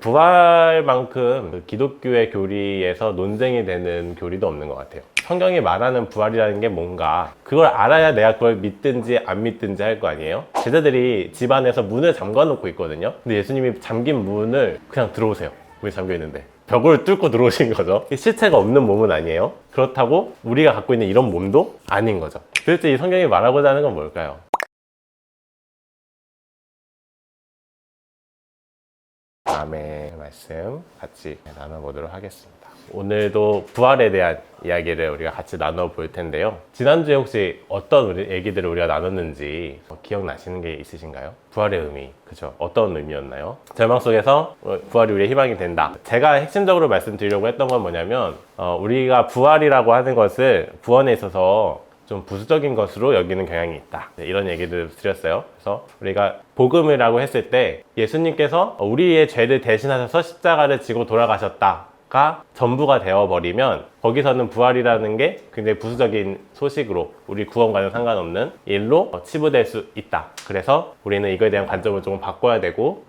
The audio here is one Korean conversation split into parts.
부활만큼 그 기독교의 교리에서 논쟁이 되는 교리도 없는 것 같아요. 성경이 말하는 부활이라는 게 뭔가 그걸 알아야 내가 그걸 믿든지 안 믿든지 할 거 아니에요. 제자들이 집안에서 문을 잠가 놓고 있거든요. 근데 예수님이 잠긴 문을 그냥 들어오세요. 문이 잠겨 있는데 벽을 뚫고 들어오신 거죠. 실체가 없는 몸은 아니에요. 그렇다고 우리가 갖고 있는 이런 몸도 아닌 거죠. 도대체 이 성경이 말하고자 하는 건 뭘까요? 다음의 말씀 같이 나눠보도록 하겠습니다. 오늘도 부활에 대한 이야기를 우리가 같이 나눠볼 텐데요. 지난주에 혹시 어떤 얘기들을 우리가 나눴는지 기억나시는 게 있으신가요? 부활의 의미, 그죠? 어떤 의미였나요? 절망 속에서 부활이 우리의 희망이 된다. 제가 핵심적으로 말씀드리려고 했던 건 뭐냐면 우리가 부활이라고 하는 것을 구원에 있어서 좀 부수적인 것으로 여기는 경향이 있다. 이런 얘기를 드렸어요. 그래서 우리가 복음이라고 했을 때 예수님께서 우리의 죄를 대신하셔서 십자가를 지고 돌아가셨다가 전부가 되어버리면 거기서는 부활이라는 게 굉장히 부수적인 소식으로 우리 구원과는 상관없는 일로 치부될 수 있다. 그래서 우리는 이거에 대한 관점을 조금 바꿔야 되고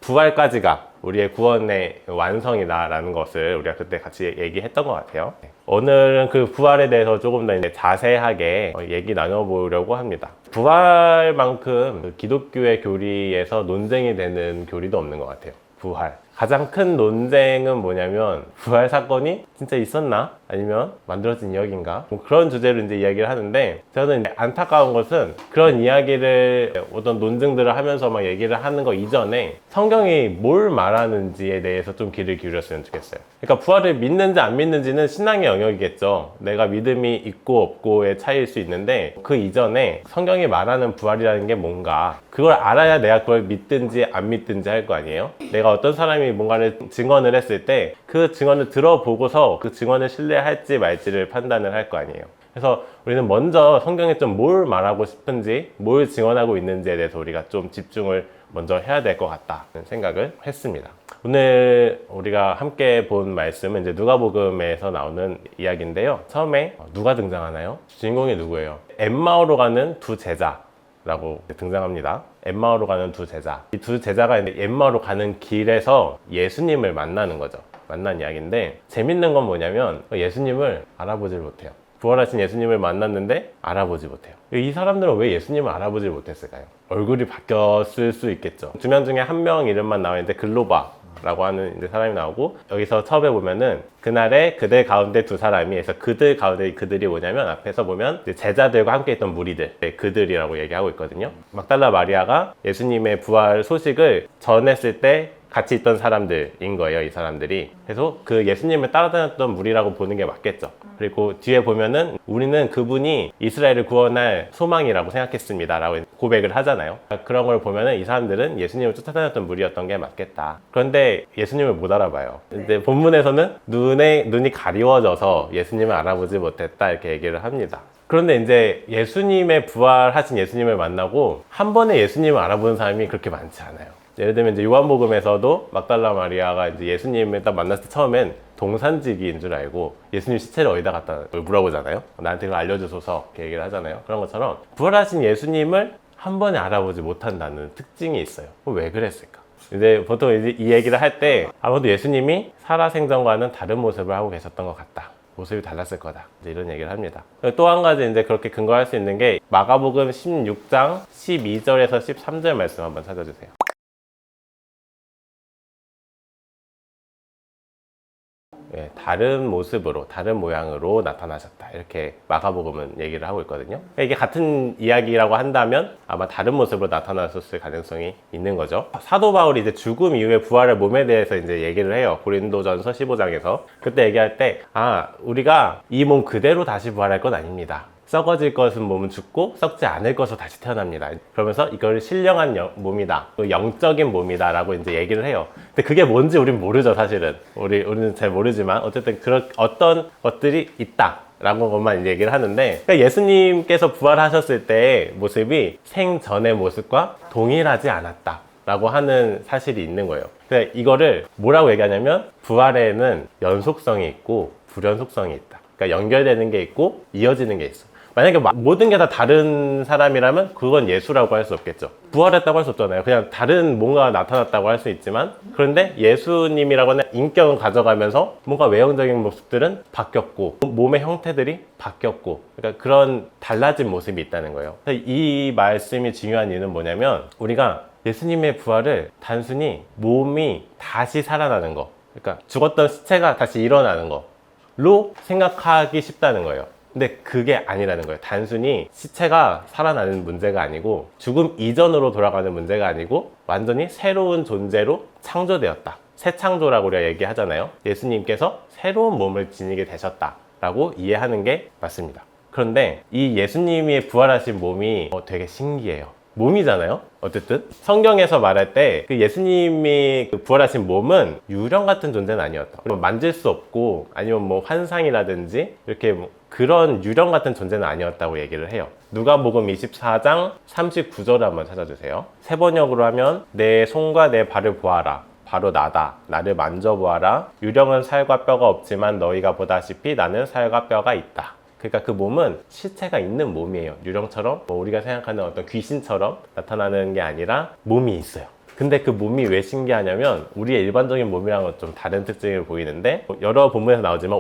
부활까지가 우리의 구원의 완성이다 라는 것을 우리가 그때 같이 얘기했던 것 같아요. 오늘은 그 부활에 대해서 조금 더 자세하게 얘기 나눠보려고 합니다. 부활만큼 그 기독교의 교리에서 논쟁이 되는 교리도 없는 것 같아요. 부활. 가장 큰 논쟁은 뭐냐면 부활 사건이 진짜 있었나? 아니면 만들어진 이야기인가? 뭐 그런 주제로 이제 이야기를 하는데 저는 안타까운 것은 그런 이야기를 어떤 논증들을 하면서 막 얘기를 하는 거 이전에 성경이 뭘 말하는지에 대해서 좀 귀를 기울였으면 좋겠어요. 그러니까 부활을 믿는지 안 믿는지는 신앙의 영역이겠죠. 내가 믿음이 있고 없고의 차이일 수 있는데 그 이전에 성경이 말하는 부활이라는 게 뭔가 그걸 알아야 내가 그걸 믿든지 안 믿든지 할 거 아니에요. 내가 어떤 사람이 뭔가를 증언을 했을 때 그 증언을 들어보고서 그 증언을 신뢰할지 말지를 판단을 할 거 아니에요. 그래서 우리는 먼저 성경에 좀 뭘 말하고 싶은지 뭘 증언하고 있는지에 대해서 우리가 좀 집중을 먼저 해야 될 것 같다는 생각을 했습니다. 오늘 우리가 함께 본 말씀은 이제 누가복음에서 나오는 이야기인데요. 처음에 누가 등장하나요? 주인공이 누구예요? 엠마오로 가는 두 제자 라고 등장합니다. 엠마오로 가는 두 제자. 이 두 제자가 엠마오로 가는 길에서 예수님을 만나는 거죠. 만난 이야기인데 재밌는 건 뭐냐면 예수님을 알아보질 못해요. 부활하신 예수님을 만났는데 알아보지 못해요. 이 사람들은 왜 예수님을 알아보질 못했을까요? 얼굴이 바뀌었을 수 있겠죠. 두 명 중에 한 명 이름만 나와 있는데 글로바 라고 하는 이제 사람이 나오고 여기서 처음에 보면은 그날에 그들 가운데 두 사람이 그래서 그들 가운데 그들이 뭐냐면 앞에서 보면 제자들과 함께 있던 무리들 그들이라고 얘기하고 있거든요. 막달라 마리아가 예수님의 부활 소식을 전했을 때 같이 있던 사람들인 거예요. 이 사람들이. 그래서 그 예수님을 따라다녔던 무리라고 보는 게 맞겠죠. 그리고 뒤에 보면은 우리는 그분이 이스라엘을 구원할 소망이라고 생각했습니다 라고 고백을 하잖아요. 그런 걸 보면은 이 사람들은 예수님을 쫓아다녔던 무리였던 게 맞겠다. 그런데 예수님을 못 알아봐요. 근데 본문에서는 눈이 가리워져서 예수님을 알아보지 못했다 이렇게 얘기를 합니다. 그런데 이제 예수님의 부활하신 예수님을 만나고 한 번에 예수님을 알아보는 사람이 그렇게 많지 않아요. 예를 들면 이제 요한복음에서도 막달라 마리아가 이제 예수님을 딱 만났을 때 처음엔 동산지기인 줄 알고 예수님 시체를 어디다 갖다 물어보잖아요. 나한테 그걸 알려주소서 이렇게 얘기를 하잖아요. 그런 것처럼 부활하신 예수님을 한 번에 알아보지 못한다는 특징이 있어요. 왜 그랬을까? 이제 보통 이제 이 얘기를 할 때 아마도 예수님이 살아생전과는 다른 모습을 하고 계셨던 것 같다. 모습이 달랐을 거다. 이제 이런 얘기를 합니다. 또 한 가지 이제 그렇게 근거할 수 있는 게 마가복음 16장 12절에서 13절 말씀 한번 찾아주세요. 다른 모습으로, 다른 모양으로 나타나셨다. 이렇게 마가복음은 얘기를 하고 있거든요. 이게 같은 이야기라고 한다면 아마 다른 모습으로 나타났을 가능성이 있는 거죠. 사도 바울이 이제 죽음 이후에 부활의 몸에 대해서 이제 얘기를 해요. 고린도전서 15장에서. 그때 얘기할 때, 우리가 이 몸 그대로 다시 부활할 건 아닙니다. 썩어질 것은 몸은 죽고 썩지 않을 것으로 다시 태어납니다. 그러면서 이걸 신령한 몸이다, 영적인 몸이다 라고 이제 얘기를 해요. 근데 그게 뭔지 우린 모르죠. 사실은 우리는 잘 모르지만 어쨌든 그런 어떤 것들이 있다 라고 것만 이제 얘기를 하는데, 그러니까 예수님께서 부활하셨을 때의 모습이 생전의 모습과 동일하지 않았다 라고 하는 사실이 있는 거예요. 그래서 이거를 뭐라고 얘기하냐면 부활에는 연속성이 있고 불연속성이 있다. 그러니까 연결되는 게 있고 이어지는 게 있어. 만약에 모든 게 다 다른 사람이라면 그건 예수라고 할 수 없겠죠. 부활했다고 할 수 없잖아요. 그냥 다른 뭔가 나타났다고 할 수 있지만, 그런데 예수님이라고 하는 인격을 가져가면서 뭔가 외형적인 모습들은 바뀌었고 몸의 형태들이 바뀌었고, 그러니까 그런 달라진 모습이 있다는 거예요. 이 말씀이 중요한 이유는 뭐냐면, 우리가 예수님의 부활을 단순히 몸이 다시 살아나는 거, 그러니까 죽었던 시체가 다시 일어나는 거로 생각하기 쉽다는 거예요. 근데 그게 아니라는 거예요. 단순히 시체가 살아나는 문제가 아니고, 죽음 이전으로 돌아가는 문제가 아니고, 완전히 새로운 존재로 창조되었다. 새 창조라고 우리가 얘기하잖아요. 예수님께서 새로운 몸을 지니게 되셨다라고 이해하는 게 맞습니다. 그런데 이 예수님이 부활하신 몸이 되게 신기해요. 몸이잖아요. 어쨌든 성경에서 말할 때 그 예수님이 부활하신 몸은 유령 같은 존재는 아니었다. 만질 수 없고 아니면 뭐 환상이라든지 이렇게 뭐 그런 유령 같은 존재는 아니었다고 얘기를 해요. 누가복음 24장 39절을 한번 찾아주세요. 새 번역으로 하면 내 손과 내 발을 보아라. 바로 나다. 나를 만져보아라. 유령은 살과 뼈가 없지만 너희가 보다시피 나는 살과 뼈가 있다. 그러니까 그 몸은 실체가 있는 몸이에요. 유령처럼 뭐 우리가 생각하는 어떤 귀신처럼 나타나는 게 아니라 몸이 있어요. 근데 그 몸이 왜 신기하냐면, 우리의 일반적인 몸이랑은 좀 다른 특징을 보이는데, 여러 본문에서 나오지만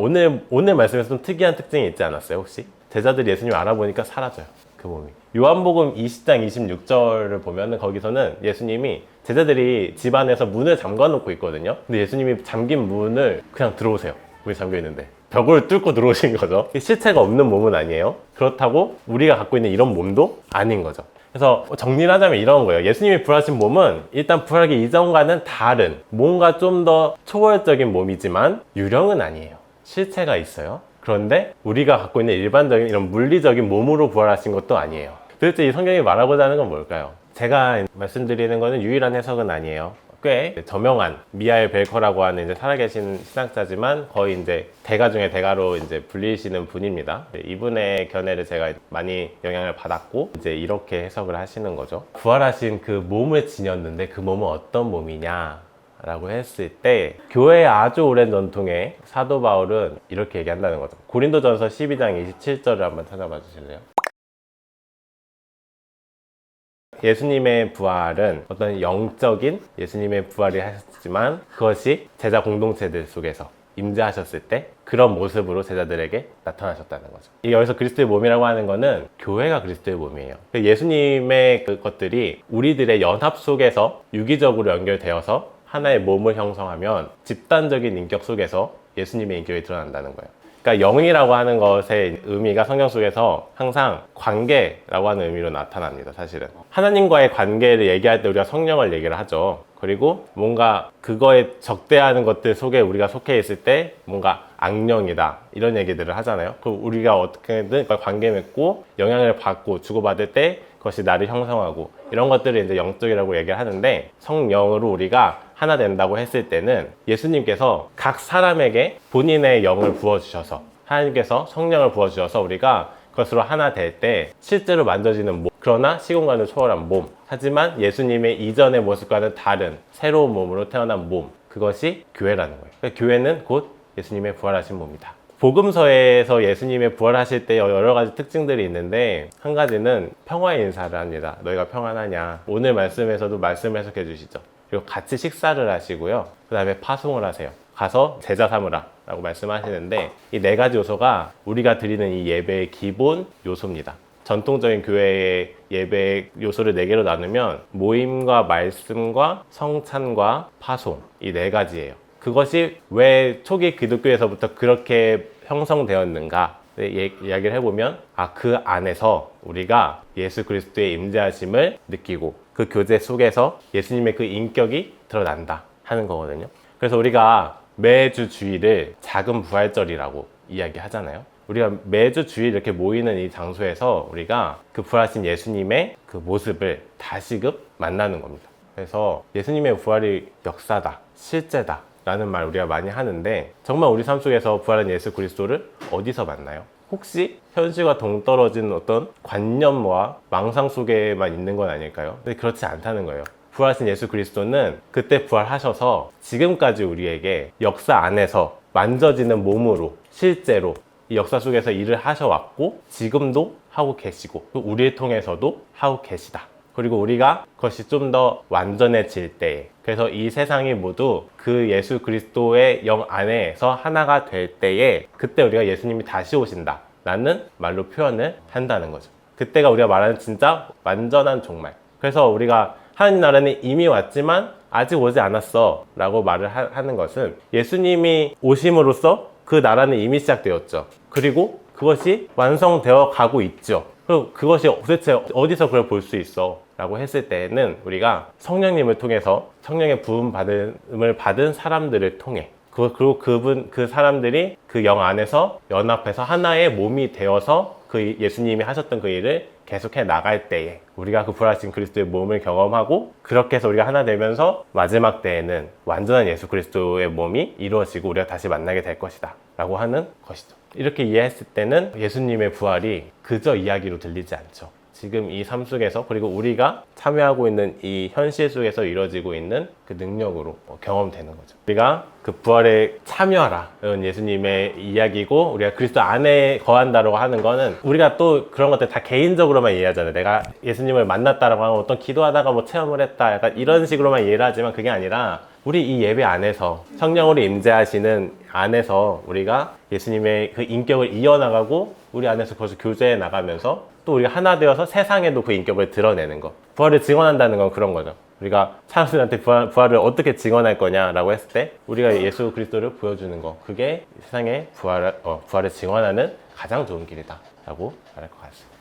오늘 말씀에서 좀 특이한 특징이 있지 않았어요? 혹시? 제자들이 예수님을 알아보니까 사라져요. 그 몸이. 요한복음 20장 26절을 보면은 거기서는 예수님이, 제자들이 집 안에서 문을 잠가 놓고 있거든요. 근데 예수님이 잠긴 문을 그냥 들어오세요. 문이 잠겨 있는데 벽을 뚫고 들어오신 거죠. 실체가 없는 몸은 아니에요. 그렇다고 우리가 갖고 있는 이런 몸도 아닌 거죠. 그래서 정리를 하자면 이런 거예요. 예수님이 부활하신 몸은 일단 부활하기 이전과는 다른, 뭔가 좀 더 초월적인 몸이지만 유령은 아니에요. 실체가 있어요. 그런데 우리가 갖고 있는 일반적인 이런 물리적인 몸으로 부활하신 것도 아니에요. 도대체 이 성경이 말하고자 하는 건 뭘까요? 제가 말씀드리는 거는 유일한 해석은 아니에요. 꽤 저명한 미하엘 벨커라고 하는 이제 살아계신 신학자지만 거의 이제 대가 중에 대가로 이제 불리시는 분입니다. 이분의 견해를 제가 많이 영향을 받았고, 이제 이렇게 해석을 하시는 거죠. 부활하신 그 몸을 지녔는데 그 몸은 어떤 몸이냐 라고 했을 때, 교회의 아주 오랜 전통에 사도 바울은 이렇게 얘기한다는 거죠. 고린도전서 12장 27절을 한번 찾아봐 주실래요? 예수님의 부활은 어떤 영적인 예수님의 부활이 하셨지만, 그것이 제자 공동체들 속에서 임재하셨을 때 그런 모습으로 제자들에게 나타나셨다는 거죠. 여기서 그리스도의 몸이라고 하는 거는 교회가 그리스도의 몸이에요. 예수님의 그것들이 우리들의 연합 속에서 유기적으로 연결되어서 하나의 몸을 형성하면 집단적인 인격 속에서 예수님의 인격이 드러난다는 거예요. 그러니까 영이라고 하는 것의 의미가 성경 속에서 항상 관계라고 하는 의미로 나타납니다. 사실은 하나님과의 관계를 얘기할 때 우리가 성령을 얘기를 하죠. 그리고 뭔가 그거에 적대하는 것들 속에 우리가 속해 있을 때 뭔가 악령이다 이런 얘기들을 하잖아요. 그 우리가 어떻게든 관계 맺고 영향을 받고 주고받을 때 그것이 나를 형성하고, 이런 것들을 이제 영적이라고 얘기를 하는데, 성령으로 우리가 하나 된다고 했을 때는 예수님께서 각 사람에게 본인의 영을 부어주셔서, 하나님께서 성령을 부어주셔서 우리가 그것으로 하나 될 때 실제로 만져지는 몸, 그러나 시공간을 초월한 몸, 하지만 예수님의 이전의 모습과는 다른 새로운 몸으로 태어난 몸, 그것이 교회라는 거예요. 그러니까 교회는 곧 예수님의 부활하신 몸이다. 복음서에서 예수님의 부활하실 때 여러 가지 특징들이 있는데, 한 가지는 평화의 인사를 합니다. 너희가 평안하냐. 오늘 말씀에서도 말씀 해석해 주시죠. 그리고 같이 식사를 하시고요. 그 다음에 파송을 하세요. 가서 제자 삼으라 라고 말씀하시는데, 이 네 가지 요소가 우리가 드리는 이 예배의 기본 요소입니다. 전통적인 교회의 예배 요소를 네 개로 나누면 모임과 말씀과 성찬과 파송, 이 네 가지예요. 그것이 왜 초기 기독교에서부터 그렇게 형성되었는가 이야기를 해보면, 그 안에서 우리가 예수 그리스도의 임재하심을 느끼고 그 교제 속에서 예수님의 그 인격이 드러난다 하는 거거든요. 그래서 우리가 매주 주일을 작은 부활절이라고 이야기하잖아요. 우리가 매주 주일 이렇게 모이는 이 장소에서 우리가 그 부활하신 예수님의 그 모습을 다시금 만나는 겁니다. 그래서 예수님의 부활이 역사다, 실제다 라는 말 우리가 많이 하는데, 정말 우리 삶 속에서 부활한 예수 그리스도를 어디서 만나요? 혹시 현실과 동떨어진 어떤 관념과 망상 속에만 있는 건 아닐까요? 근데 그렇지 않다는 거예요. 부활하신 예수 그리스도는 그때 부활하셔서 지금까지 우리에게 역사 안에서 만져지는 몸으로 실제로 이 역사 속에서 일을 하셔왔고, 지금도 하고 계시고 또 우리를 통해서도 하고 계시다. 그리고 우리가 그것이 좀 더 완전해질 때, 그래서 이 세상이 모두 그 예수 그리스도의 영 안에서 하나가 될 때에 그때 우리가 예수님이 다시 오신다 라는 말로 표현을 한다는 거죠. 그때가 우리가 말하는 진짜 완전한 종말. 그래서 우리가 하나님 나라는 이미 왔지만 아직 오지 않았어 라고 말을 하는 것은 예수님이 오심으로써 그 나라는 이미 시작되었죠. 그리고 그것이 완성되어 가고 있죠. 그리고 그것이 도대체 어디서 그걸 볼 수 있어? 라고 했을 때는 우리가 성령님을 통해서 성령의 부음을 받은 사람들을 통해 그리고 그 사람들이 그 영 안에서 연합해서 하나의 몸이 되어서 그 예수님이 하셨던 그 일을 계속해 나갈 때에 우리가 그 부활하신 그리스도의 몸을 경험하고 그렇게 해서 우리가 하나 되면서 마지막 때에는 완전한 예수 그리스도의 몸이 이루어지고 우리가 다시 만나게 될 것이다 라고 하는 것이죠. 이렇게 이해했을 때는 예수님의 부활이 그저 이야기로 들리지 않죠. 지금 이 삶 속에서 그리고 우리가 참여하고 있는 이 현실 속에서 이루어지고 있는 그 능력으로 경험되는 거죠. 우리가 그 부활에 참여하라는 예수님의 이야기고 우리가 그리스도 안에 거한다라고 하는 거는 우리가 또 그런 것들 다 개인적으로만 이해하잖아요. 내가 예수님을 만났다라고 하면 어떤 기도하다가 뭐 체험을 했다 약간 이런 식으로만 이해를 하지만 그게 아니라 우리 이 예배 안에서 성령으로 임재하시는 안에서 우리가 예수님의 그 인격을 이어나가고 우리 안에서 그것을 교제해 나가면서 또 우리가 하나 되어서 세상에도 그 인격을 드러내는 것. 부활을 증언한다는 건 그런 거죠. 우리가 사람들한테 부활을 어떻게 증언할 거냐라고 했을 때 우리가 예수 그리스도를 보여주는 거. 그게 세상에 부활을 증언하는 가장 좋은 길이다 라고 말할 것 같습니다.